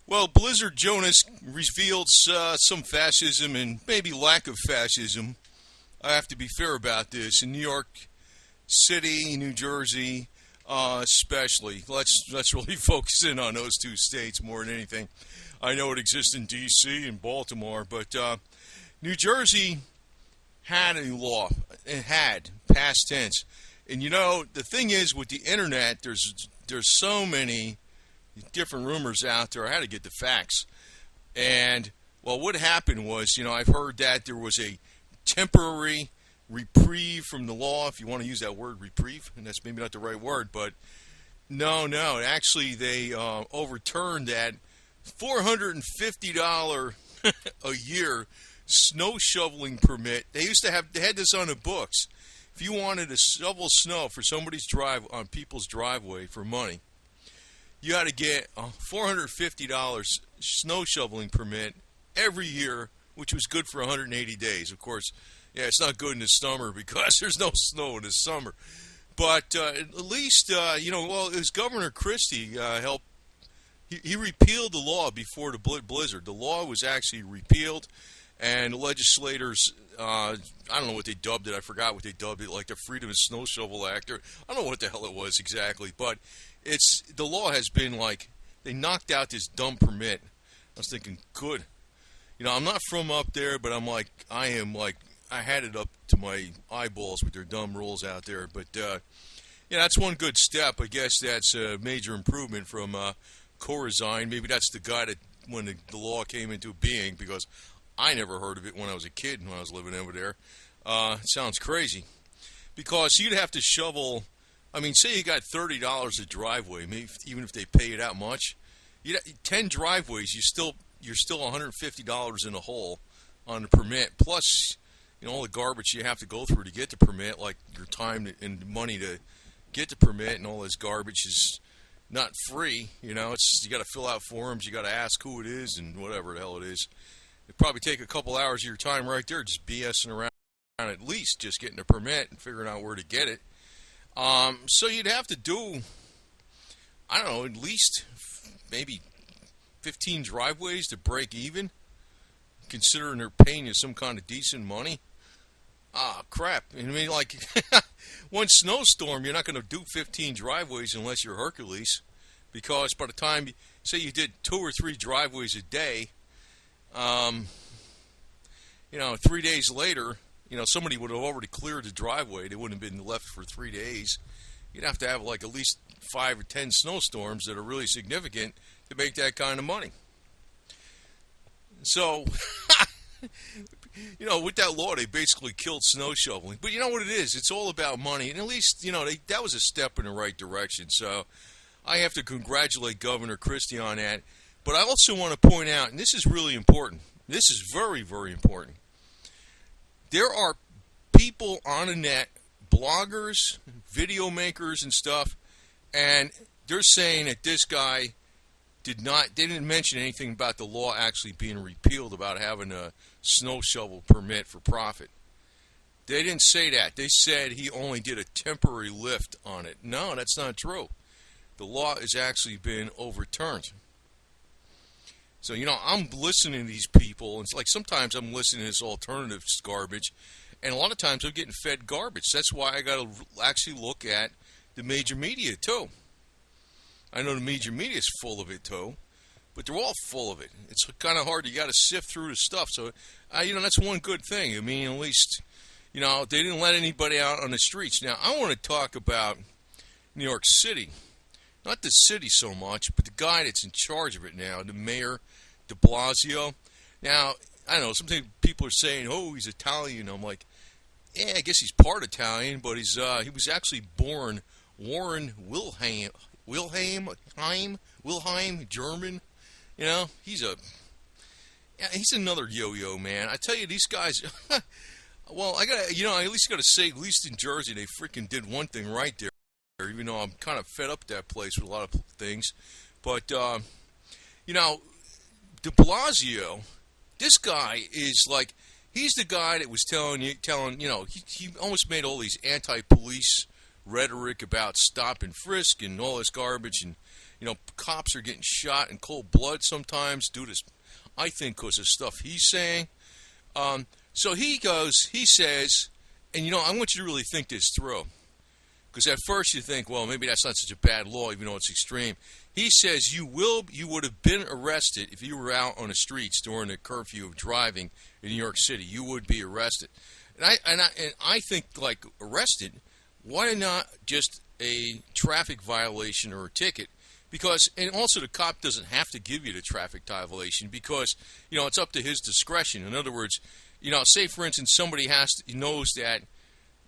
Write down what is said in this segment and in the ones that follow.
Well, Blizzard Jonas revealed some fascism and maybe lack of fascism. I have to be fair about this. In New York City, New Jersey, especially, let's really focus in on those two states more than anything. I know it exists in D.C. and Baltimore, but New Jersey had a law. It had past tense, and the thing is with the internet, there's so many different rumors out there. I had to get the facts. And, well, what happened was, I've heard that there was a temporary reprieve from the law, if you want to use that word reprieve, and that's maybe not the right word, but no. Actually, they overturned that $450 a year snow shoveling permit. They had this on the books. If you wanted to shovel snow for somebody's on people's driveway for money, you had to get a $450 snow shoveling permit every year, which was good for 180 days. Of course, yeah, it's not good in the summer because there's no snow in the summer. But at least, well, it was Governor Christie helped. He repealed the law before the blizzard. The law was actually repealed, and the legislators, I don't know what they dubbed it. I forgot what they dubbed it, like the Freedom of Snow Shovel Act. Or I don't know what the hell it was exactly, but the law has been like, they knocked out this dumb permit. I was thinking, good. I'm not from up there, but I had it up to my eyeballs with their dumb rules out there. But, that's one good step. I guess that's a major improvement from Corazine. Maybe that's the guy that, when the law came into being, because I never heard of it when I was a kid, when I was living over there. It sounds crazy. Because you'd have to shovel, say you got $30 a driveway, maybe even if they pay you that much, 10 driveways, you're still $150 in the hole on the permit. Plus, all the garbage you have to go through to get the permit, like your time and money to get the permit, and all this garbage is not free. You got to fill out forms, you got to ask who it is, and whatever the hell it is. It'd probably take a couple hours of your time right there, just BSing around, at least just getting a permit and figuring out where to get it. So you'd have to do, I don't know, at least maybe 15 driveways to break even, considering they're paying you some kind of decent money. Crap. One snowstorm, you're not going to do 15 driveways unless you're Hercules, because by the time, say you did 2 or 3 driveways a day, 3 days later, somebody would have already cleared the driveway. They wouldn't have been left for 3 days. You'd have to have at least 5 or 10 snowstorms that are really significant to make that kind of money. So, with that law, they basically killed snow shoveling. But you know what it is? It's all about money. And at least, that was a step in the right direction. So I have to congratulate Governor Christie on that. But I also want to point out, and this is really important. This is very, very important. There are people on the net, bloggers, video makers and stuff, and they're saying that this guy they didn't mention anything about the law actually being repealed about having a snow shovel permit for profit. They didn't say that. They said he only did a temporary lift on it. No, that's not true. The law has actually been overturned. So, I'm listening to these people. It's like sometimes I'm listening to this alternative garbage, and a lot of times I'm getting fed garbage. That's why I got to actually look at the major media, too. I know the major media is full of it, too, but they're all full of it. It's kind of hard. You got to sift through the stuff. So, that's one good thing. At least, they didn't let anybody out on the streets. Now, I want to talk about New York City. Not the city so much, but the guy that's in charge of it now, the mayor, de Blasio. Now, I don't know, sometimes people are saying, oh, he's Italian. I'm like, yeah, I guess he's part Italian, but he was actually born Warren Wilhelm, German. He's another yo-yo, man. I tell you, these guys, well, I at least got to say, at least in Jersey, they freaking did one thing right there. Even though I'm kind of fed up with that place with a lot of things. But, de Blasio, this guy is like, he's the guy that was telling, he almost made all these anti-police rhetoric about stop and frisk and all this garbage. And, Cops are getting shot in cold blood sometimes due to, I think, because of stuff he's saying. So he says, and I want you to really think this through. Because at first you think, well, maybe that's not such a bad law, even though it's extreme. He says you would have been arrested if you were out on the streets during the curfew of driving in New York City. You would be arrested. And I think, like, arrested, why not just a traffic violation or a ticket? Because, and also the cop doesn't have to give you the traffic violation because, it's up to his discretion. In other words, say, for instance, somebody knows that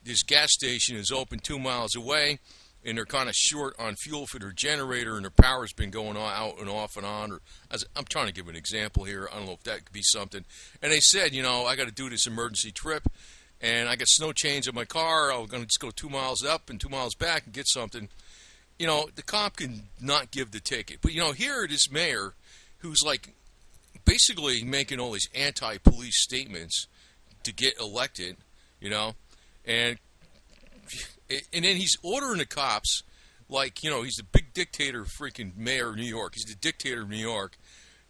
this gas station is open 2 miles away, and they're kind of short on fuel for their generator, and their power's been going on, out and off and on. Or I'm trying to give an example here. I don't know if that could be something. And they said, I got to do this emergency trip, and I got snow chains in my car. I'm going to just go 2 miles up and 2 miles back and get something. The cop can not give the ticket. But, here this mayor who's, like, basically making all these anti-police statements to get elected, and then he's ordering the cops, like, he's the big dictator, freaking mayor of New York. He's the dictator of New York,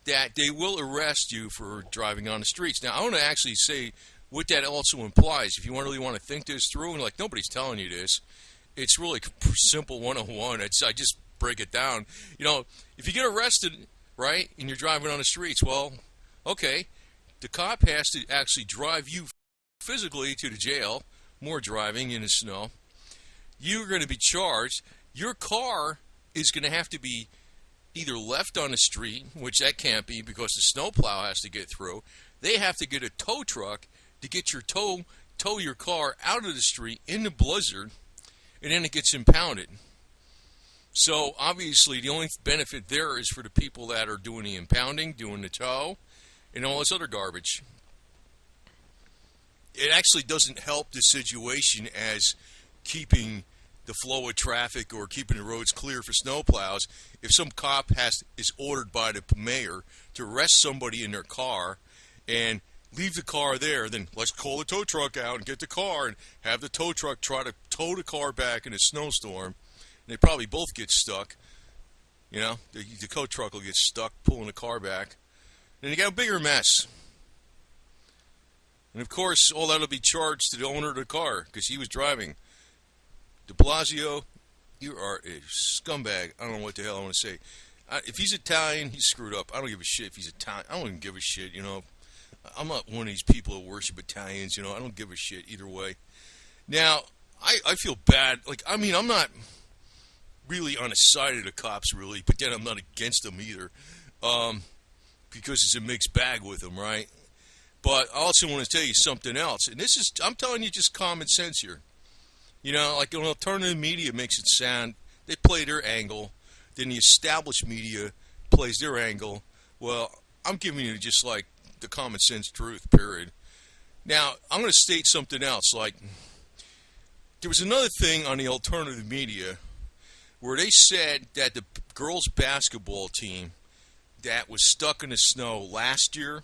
that they will arrest you for driving on the streets. Now, I want to actually say what that also implies. If you really want to think this through, and, like, nobody's telling you this, it's really simple 101. I just break it down. If you get arrested, right, and you're driving on the streets, well, okay, the cop has to actually drive you physically to the jail, more driving in the snow. You're going to be charged. Your car is going to have to be either left on the street, which that can't be because the snowplow has to get through. They have to get a tow truck to get your tow your car out of the street in the blizzard, and then it gets impounded. So obviously the only benefit there is for the people that are doing the impounding, doing the tow, and all this other garbage. It actually doesn't help the situation as keeping the flow of traffic or keeping the roads clear for snowplows. If some cop is ordered by the mayor to arrest somebody in their car and leave the car there, then let's call the tow truck out and get the car and have the tow truck try to tow the car back in a snowstorm. And they probably both get stuck. The tow truck will get stuck pulling the car back. And you got a bigger mess. And of course, all that will be charged to the owner of the car because he was driving. De Blasio, you are a scumbag. I don't know what the hell I want to say. If he's Italian, he's screwed up. I don't give a shit if he's Italian. I don't even give a shit, I'm not one of these people who worship Italians, I don't give a shit either way. Now, I feel bad. Like, I'm not really on the side of the cops, really, but then I'm not against them either. Because it's a mixed bag with them, right? But I also want to tell you something else. And I'm telling you just common sense here. Like an alternative media makes it sound, they play their angle, then the established media plays their angle. Well, I'm giving you just like the common sense truth, period. Now, I'm going to state something else. Like, there was another thing on the alternative media where they said that the girls' basketball team that was stuck in the snow last year,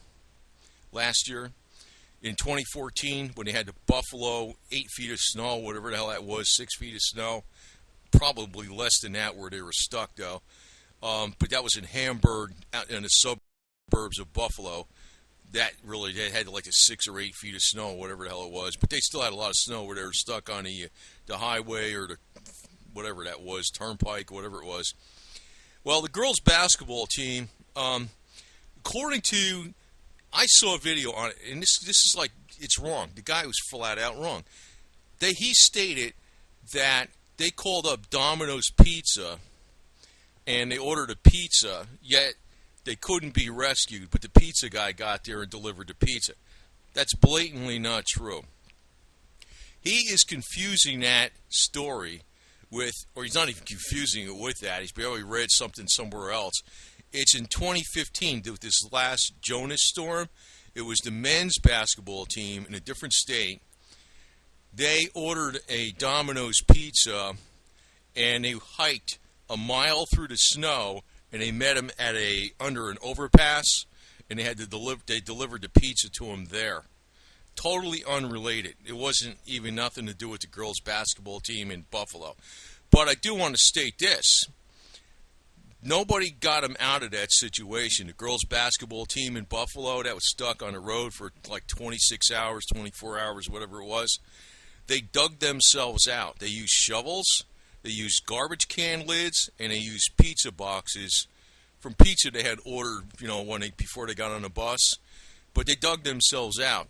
in 2014, when they had the Buffalo 8 feet of snow, whatever the hell that was, 6 feet of snow, probably less than that where they were stuck, though. But that was in Hamburg, out in the suburbs of Buffalo. That really, they had like a 6 or 8 feet of snow, whatever the hell it was. But they still had a lot of snow where they were stuck on the highway or the whatever that was, turnpike, whatever it was. Well, the girls' basketball team, according to, I saw a video on it, and this is like, it's wrong. The guy was flat out wrong. He stated that they called up Domino's Pizza, and they ordered a pizza, yet they couldn't be rescued, but the pizza guy got there and delivered the pizza. That's blatantly not true. He is confusing that story with, or he's not even confusing it with that. He's barely read something somewhere else. It's in 2015, with this last Jonas storm. It was the men's basketball team in a different state. They ordered a Domino's pizza, and they hiked a mile through the snow, and they met him at under an overpass, and they delivered the pizza to him there. Totally unrelated. It wasn't even nothing to do with the girls' basketball team in Buffalo. But I do want to state this. Nobody got him out of that situation. The girls' basketball team in Buffalo that was stuck on the road for like 26 hours, 24 hours, whatever it was, they dug themselves out. They used shovels, they used garbage can lids, and they used pizza boxes from pizza they had ordered, before they got on the bus. But they dug themselves out.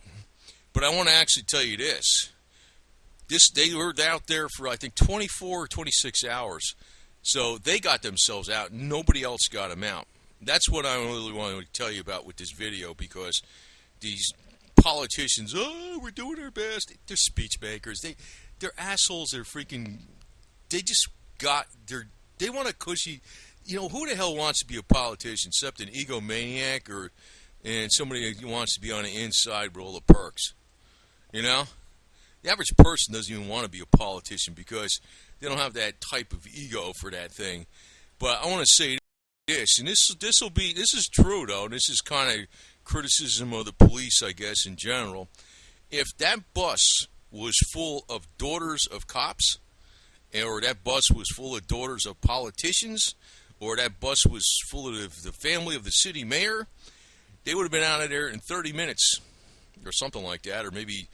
But I want to actually tell you this. They were out there for, I think, 24 or 26 hours. So they got themselves out. Nobody else got them out. That's what I really wanted to tell you about with this video, because these politicians, we're doing our best. They're speech makers. They're assholes. They're freaking. They want a cushy. Who the hell wants to be a politician except an egomaniac and somebody who wants to be on the inside with all the perks? The average person doesn't even want to be a politician because they don't have that type of ego for that thing. But I want to say this, and this is true though. This is kind of criticism of the police, I guess, in general. If that bus was full of daughters of cops, or that bus was full of daughters of politicians, or that bus was full of the family of the city mayor, they would have been out of there in 30 minutes or something like that, or maybe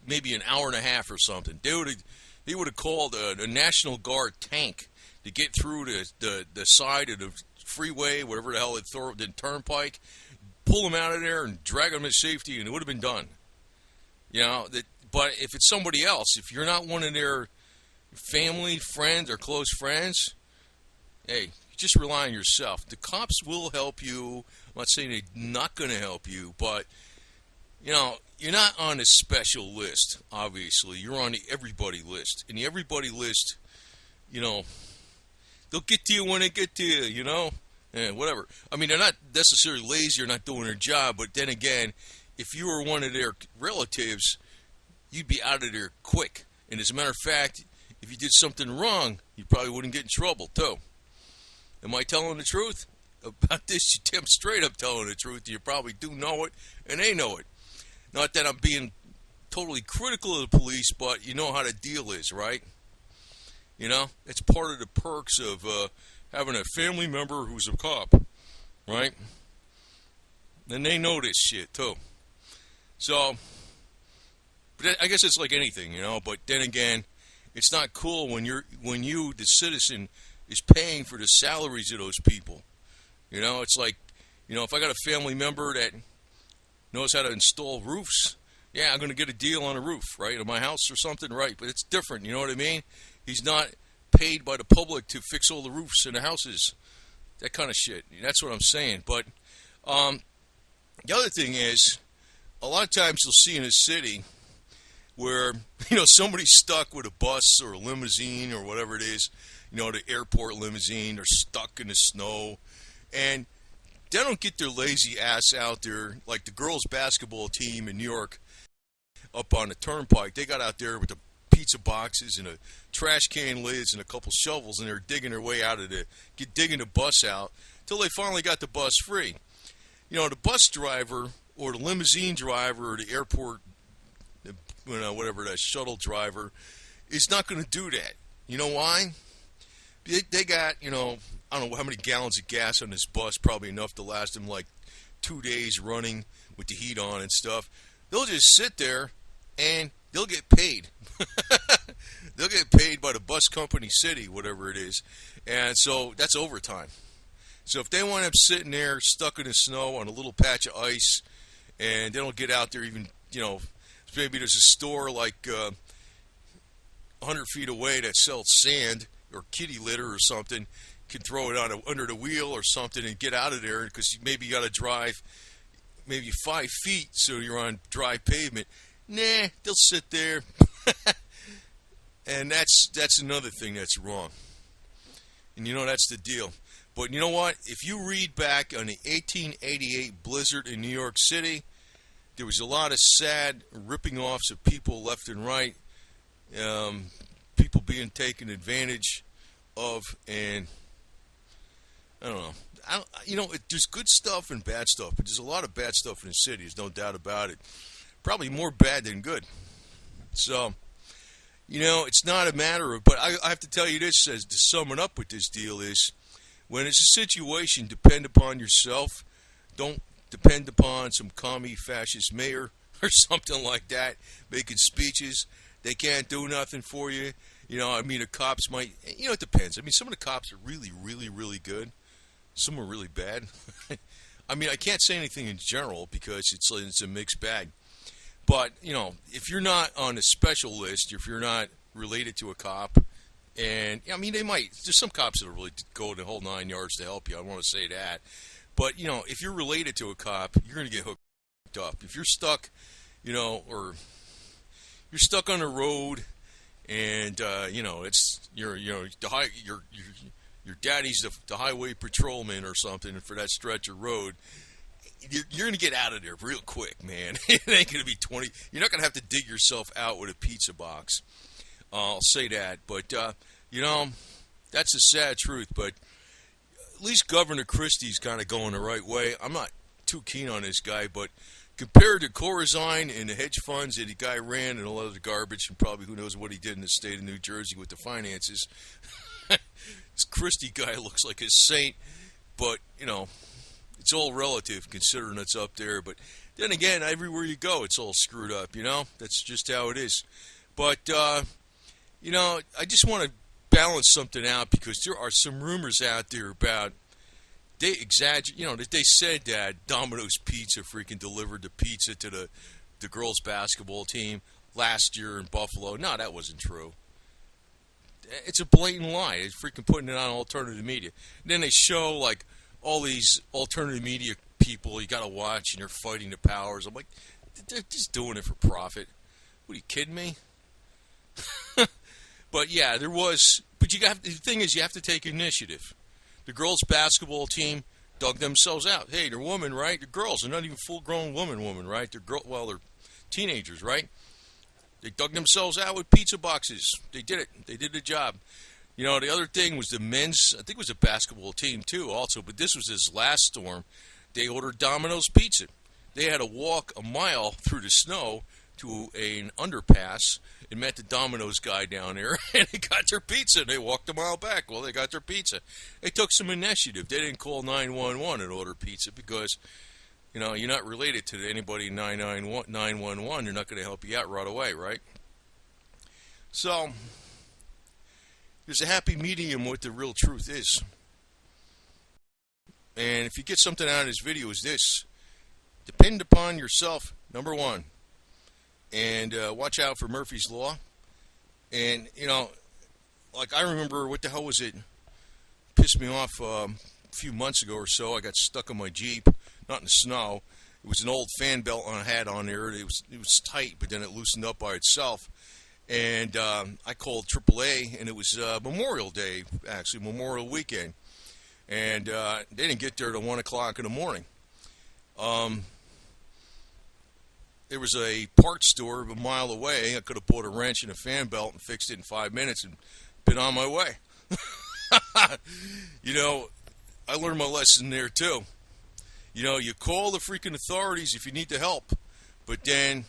maybe an hour and a half or something. They would have called a National Guard tank to get through the side of the freeway, whatever the hell the turnpike, pull them out of there and drag them to safety, and it would have been done. But if it's somebody else, if you're not one of their family, friends, or close friends, hey, just rely on yourself. The cops will help you. I'm not saying they're not going to help you, but you're not on a special list, obviously. You're on the everybody list. And the everybody list, they'll get to you when they get to you, whatever. I mean, they're not necessarily lazy or not doing their job, but then again, if you were one of their relatives, you'd be out of there quick. And as a matter of fact, if you did something wrong, you probably wouldn't get in trouble, too. Am I telling the truth? About this, you damn straight up telling the truth. You probably do know it, and they know it. Not that I'm being totally critical of the police, but you know how the deal is, right? It's part of the perks of having a family member who's a cop, right? And they know this shit, too. So, but I guess it's like anything, but then again, it's not cool when you, the citizen, is paying for the salaries of those people. It's like, if I got a family member that knows how to install roofs, yeah, I'm going to get a deal on a roof, right, of my house or something, right? But it's different, you know what I mean? He's not paid by the public to fix all the roofs in the houses, that kind of shit. That's what I'm saying. But the other thing is, a lot of times you'll see in a city where, somebody's stuck with a bus or a limousine or whatever it is, the airport limousine, they're stuck in the snow, and they don't get their lazy ass out there like the girls' basketball team in New York up on the turnpike. They got out there with the pizza boxes and the trash can lids and a couple shovels, and they're digging their way out of digging the bus out till they finally got the bus free. The bus driver or the limousine driver or the airport, whatever, that shuttle driver is not going to do that. You know why? They got, I don't know how many gallons of gas on this bus, probably enough to last them like 2 days running with the heat on and stuff. They'll just sit there and they'll get paid. They'll get paid by the bus company city, whatever it is. And so that's overtime. So if they wind up sitting there stuck in the snow on a little patch of ice and they don't get out there even, maybe there's a store like 100 feet away that sells sand or kitty litter or something, can throw it on under the wheel or something and get out of there because maybe you got to drive maybe 5 feet so you're on dry pavement. Nah, they'll sit there. And that's another thing that's wrong. And that's the deal. But you know what? If you read back on the 1888 blizzard in New York City, there was a lot of sad ripping offs of people left and right. People being taken advantage of, and I don't know. There's good stuff and bad stuff, but there's a lot of bad stuff in the city. There's no doubt about it. Probably more bad than good. So, it's not a matter of. But I have to tell you this, as to sum it up with this deal is, When it's a situation, depend upon yourself. Don't depend upon some commie fascist mayor or something like that making speeches. They can't do nothing for you. I mean, the cops might, it depends. I mean, some of the cops are really, really, really good. Some are really bad. I mean, I can't say anything in general because it's a mixed bag. But, if you're not on a special list, if you're not related to a cop, and, I mean, there's some cops that will really go the whole 9 yards to help you. I want to say that. But, if you're related to a cop, you're going to get hooked up. If you're stuck, or you're stuck on the road, and it's your daddy's the highway patrolman or something for that stretch of road. You're going to get out of there real quick, man. It ain't going to be 20. You're not going to have to dig yourself out with a pizza box. I'll say that. But, that's the sad truth. But at least Governor Christie's kind of going the right way. I'm not too keen on this guy, but compared to Corazine and the hedge funds that the guy ran and all other garbage, and probably who knows what he did in the state of New Jersey with the finances, this Christie guy looks like a saint. But, it's all relative considering it's up there. But then again, everywhere you go, it's all screwed up, That's just how it is. But, I just want to balance something out because there are some rumors out there about they exaggerate, that they said that Domino's Pizza freaking delivered the pizza to the girls' basketball team last year in Buffalo. No, that wasn't true. It's a blatant lie. They're freaking putting it on alternative media. And then they show, like, all these alternative media people you got to watch, and they're fighting the powers. I'm like, they're just doing it for profit. What, are you kidding me? But, yeah, there was. But the thing is, you have to take initiative. The girls' basketball team dug themselves out. Hey, they're women, right? They're girls. They're not even full-grown women, right? They're teenagers, right? They dug themselves out with pizza boxes. They did it. They did the job. The other thing was the men's, I think it was a basketball team too also, but this was his last storm. They ordered Domino's Pizza. They had to walk a mile through the snow to an underpass and met the Domino's guy down there, and they got their pizza. They walked a mile back. Well, they got their pizza. They took some initiative. They didn't call 911 and order pizza because, you're not related to anybody 911. They're not going to help you out right away, right? So, there's a happy medium what the real truth is. And if you get something out of this video is this: depend upon yourself, number one. And watch out for Murphy's Law. And, like I remember, what the hell was it? Pissed me off a few months ago or so. I got stuck on my Jeep, not in the snow. It was an old fan belt I had on there. It was tight, but then it loosened up by itself. And I called AAA, and it was Memorial Day, actually, Memorial Weekend. And they didn't get there till 1 o'clock in the morning. There was a parts store a mile away. I could have bought a wrench and a fan belt and fixed it in 5 minutes and been on my way. I learned my lesson there too. You call the freaking authorities if you need the help. But then,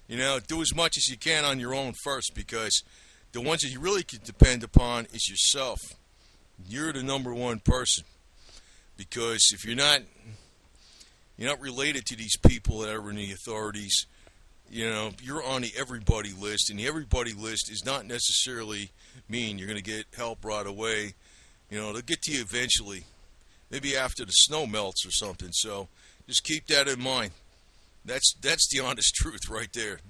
do as much as you can on your own first, because the ones that you really can depend upon is yourself. You're the number one person. Because if you're not related to these people that are in the authorities, you're on the everybody list, and the everybody list is not necessarily mean you're going to get help right away. They'll get to you eventually, maybe after the snow melts or something. So just keep that in mind. That's the honest truth right there.